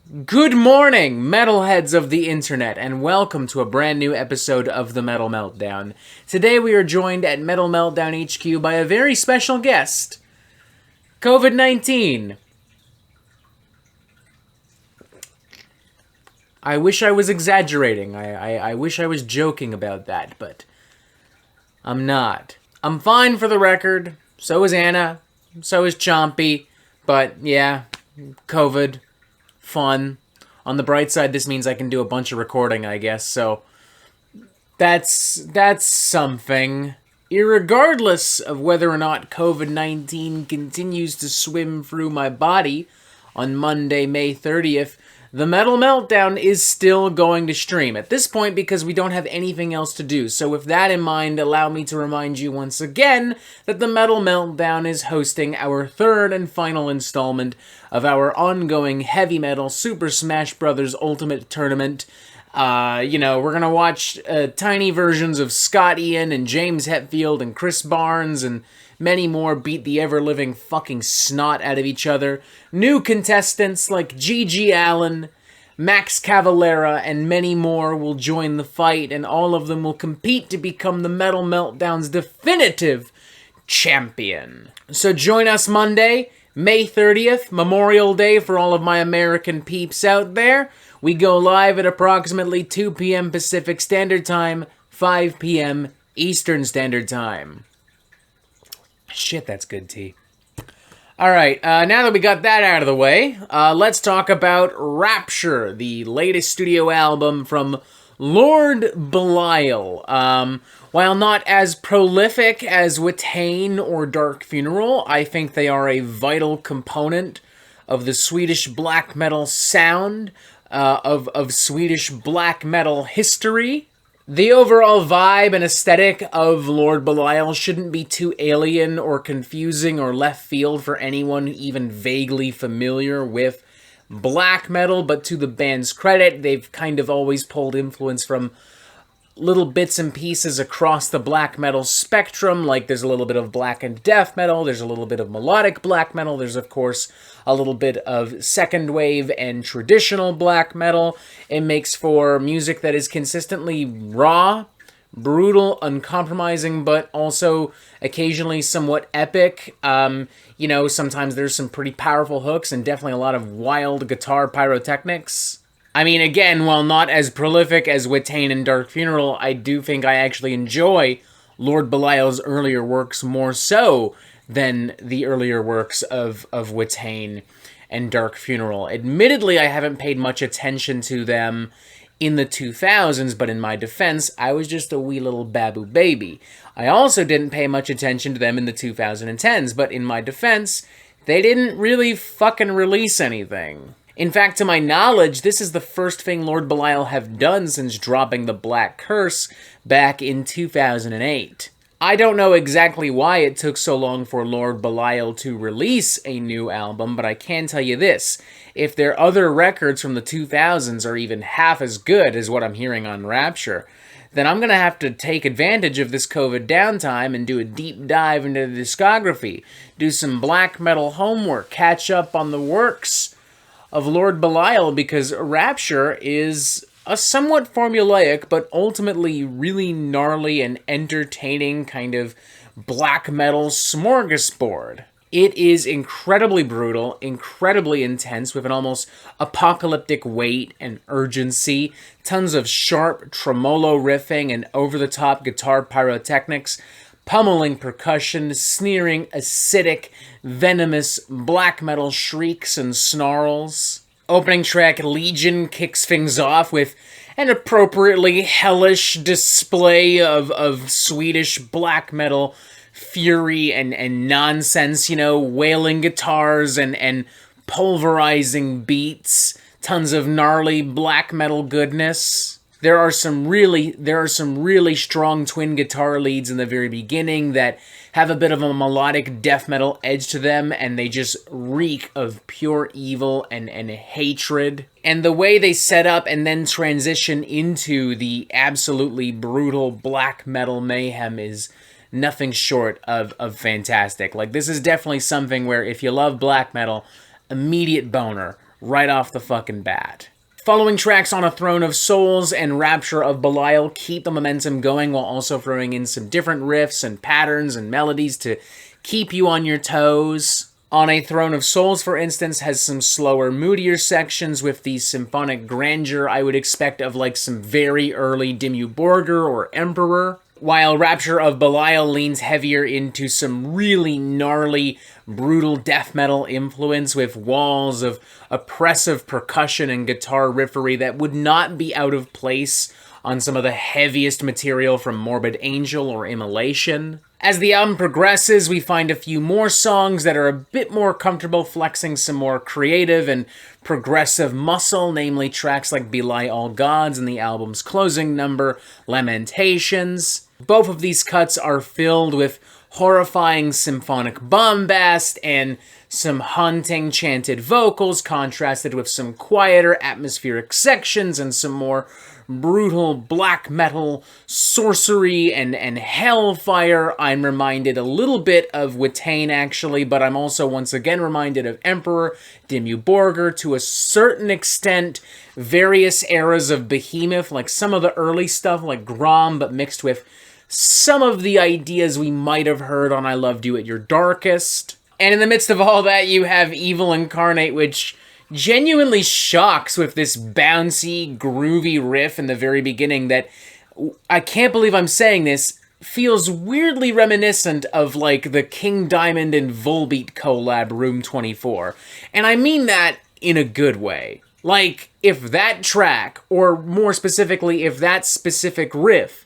Good morning, metalheads of the internet, and welcome to a brand new episode of the Metal Meltdown. Today we are joined at Metal Meltdown HQ by a very special guest, COVID-19. I wish I was exaggerating. I wish I was joking about that, but I'm not. I'm fine for the record. So is Anna. So is Chompy. But yeah, COVID. Fun. On the bright side, this means I can do a bunch of recording, I guess, so that's something. Irregardless of whether or not COVID-19 continues to swim through my body on Monday, May 30th, the Metal Meltdown is still going to stream. At this point, because we don't have anything else to do. So with that in mind, allow me to remind you once again that the Metal Meltdown is hosting our third and final installment of our ongoing Heavy Metal Super Smash Bros. Ultimate Tournament. We're gonna watch tiny versions of Scott Ian and James Hetfield and Chris Barnes and many more beat the ever-living fucking snot out of each other. New contestants like Gigi Allen, Max Cavalera, and many more will join the fight, and all of them will compete to become the Metal Meltdown's definitive champion. So join us Monday, May 30th, Memorial Day for all of my American peeps out there. We go live at approximately 2 p.m. Pacific Standard Time, 5 p.m. Eastern Standard Time. Shit, that's good tea. Alright, now that we got that out of the way, let's talk about Rapture, the latest studio album from Lord Belial. While not as prolific as Watain or Dark Funeral, I think they are a vital component of the Swedish black metal sound, of Swedish black metal history. The overall vibe and aesthetic of Lord Belial shouldn't be too alien or confusing or left field for anyone even vaguely familiar with black metal, but to the band's credit, they've kind of always pulled influence from little bits and pieces across the black metal spectrum, like there's a little bit of black and death metal, there's a little bit of melodic black metal, there's of course a little bit of second wave and traditional black metal. It makes for music that is consistently raw, brutal, uncompromising, but also occasionally somewhat epic. Sometimes there's some pretty powerful hooks and definitely a lot of wild guitar pyrotechnics. I mean, again, while not as prolific as Watain and Dark Funeral, I do think I actually enjoy Lord Belial's earlier works more so than the earlier works of Watain and Dark Funeral. Admittedly, I haven't paid much attention to them in the 2000s, but in my defense, I was just a wee little babu baby. I also didn't pay much attention to them in the 2010s, but in my defense, they didn't really fucking release anything. In fact, to my knowledge, this is the first thing Lord Belial have done since dropping the Black Curse back in 2008. I don't know exactly why it took so long for Lord Belial to release a new album, but I can tell you this. If their other records from the 2000s are even half as good as what I'm hearing on Rapture, then I'm going to have to take advantage of this COVID downtime and do a deep dive into the discography, do some black metal homework, catch up on the works of Lord Belial, because Rapture is a somewhat formulaic but ultimately really gnarly and entertaining kind of black metal smorgasbord. It is incredibly brutal, incredibly intense, with an almost apocalyptic weight and urgency, tons of sharp tremolo riffing and over-the-top guitar pyrotechnics, pummeling percussion, sneering, acidic, venomous black metal shrieks and snarls. Opening track Legion kicks things off with an appropriately hellish display of Swedish black metal fury and nonsense, wailing guitars and pulverizing beats, tons of gnarly black metal goodness. There are some really strong twin guitar leads in the very beginning that have a bit of a melodic death metal edge to them, and they just reek of pure evil and hatred. And the way they set up and then transition into the absolutely brutal black metal mayhem is nothing short of fantastic. Like, this is definitely something where if you love black metal, immediate boner right off the fucking bat. Following tracks on A Throne of Souls and Rapture of Belial keep the momentum going while also throwing in some different riffs and patterns and melodies to keep you on your toes. On A Throne of Souls, for instance, has some slower, moodier sections with the symphonic grandeur I would expect of like some very early Dimmu Borgir or Emperor, while Rapture of Belial leans heavier into some really gnarly, brutal death metal influence with walls of oppressive percussion and guitar riffery that would not be out of place on some of the heaviest material from Morbid Angel or Immolation. As the album progresses, we find a few more songs that are a bit more comfortable flexing some more creative and progressive muscle, namely tracks like Belie All Gods and the album's closing number, Lamentations. Both of these cuts are filled with horrifying symphonic bombast and some haunting chanted vocals contrasted with some quieter atmospheric sections and some more brutal black metal sorcery and hellfire. I'm reminded a little bit of Watain actually, but I'm also once again reminded of Emperor, Dimmu Borgir, to a certain extent, various eras of Behemoth, like some of the early stuff like Grom, but mixed with some of the ideas we might have heard on I Loved You at Your Darkest. And in the midst of all that, you have Evil Incarnate, which genuinely shocks with this bouncy, groovy riff in the very beginning that, I can't believe I'm saying this, feels weirdly reminiscent of like the King Diamond and Volbeat collab Room 24. And I mean that in a good way. Like, if that track, or more specifically, if that specific riff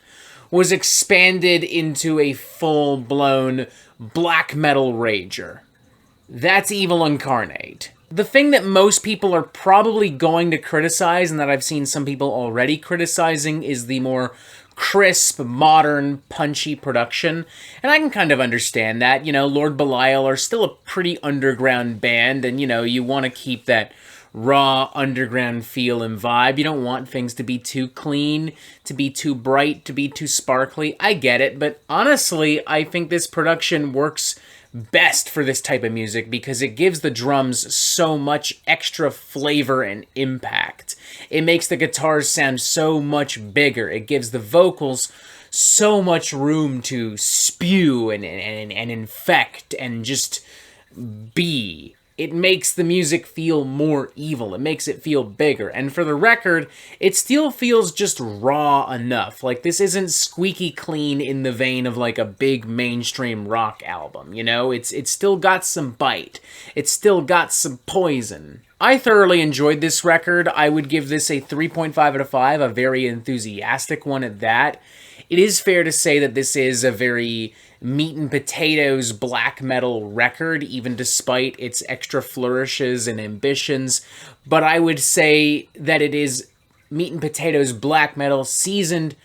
was expanded into a full-blown black metal rager, that's Evil Incarnate. The thing that most people are probably going to criticize, and that I've seen some people already criticizing, is the more crisp, modern, punchy production. And I can kind of understand that. You know, Lord Belial are still a pretty underground band, and, you know, you want to keep that raw underground feel and vibe. You don't want things to be too clean, to be too bright, to be too sparkly. I get it, but honestly, I think this production works best for this type of music because it gives the drums so much extra flavor and impact. It makes the guitars sound so much bigger. It gives the vocals so much room to spew and infect and just be. It makes the music feel more evil. It makes it feel bigger. And for the record, it still feels just raw enough. Like, this isn't squeaky clean in the vein of, like, a big mainstream rock album, you know? It's still got some bite. It's still got some poison. I thoroughly enjoyed this record. I would give this a 3.5 out of 5, a very enthusiastic one at that. It is fair to say that this is a very meat and potatoes black metal record, even despite its extra flourishes and ambitions. But I would say that it is meat and potatoes black metal seasoned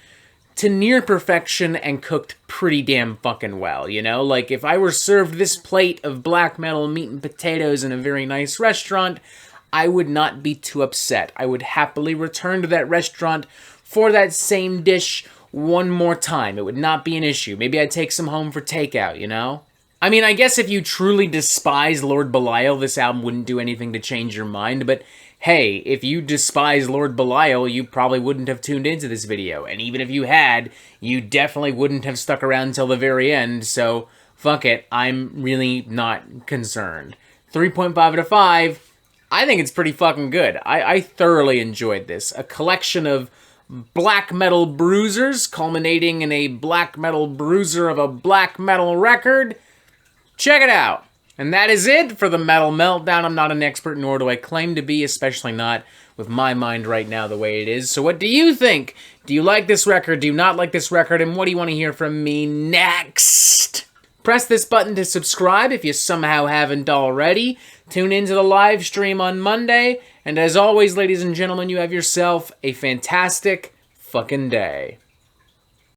to near perfection and cooked pretty damn fucking well, you know? Like, if I were served this plate of black metal meat and potatoes in a very nice restaurant, I would not be too upset. I would happily return to that restaurant for that same dish one more time. It would not be an issue. Maybe I'd take some home for takeout, you know? I mean, I guess if you truly despise Lord Belial, this album wouldn't do anything to change your mind, but hey, if you despise Lord Belial, you probably wouldn't have tuned into this video, and even if you had, you definitely wouldn't have stuck around until the very end, so fuck it, I'm really not concerned. 3.5 out of 5, I think it's pretty fucking good. I thoroughly enjoyed this. A collection of black metal bruisers, culminating in a black metal bruiser of a black metal record. Check it out. And that is it for the Metal Meltdown. I'm not an expert, nor do I claim to be, especially not with my mind right now the way it is. So what do you think? Do you like this record? Do you not like this record? And what do you want to hear from me next? Press this button to subscribe if you somehow haven't already. Tune into the live stream on Monday. And as always, ladies and gentlemen, you have yourself a fantastic fucking day.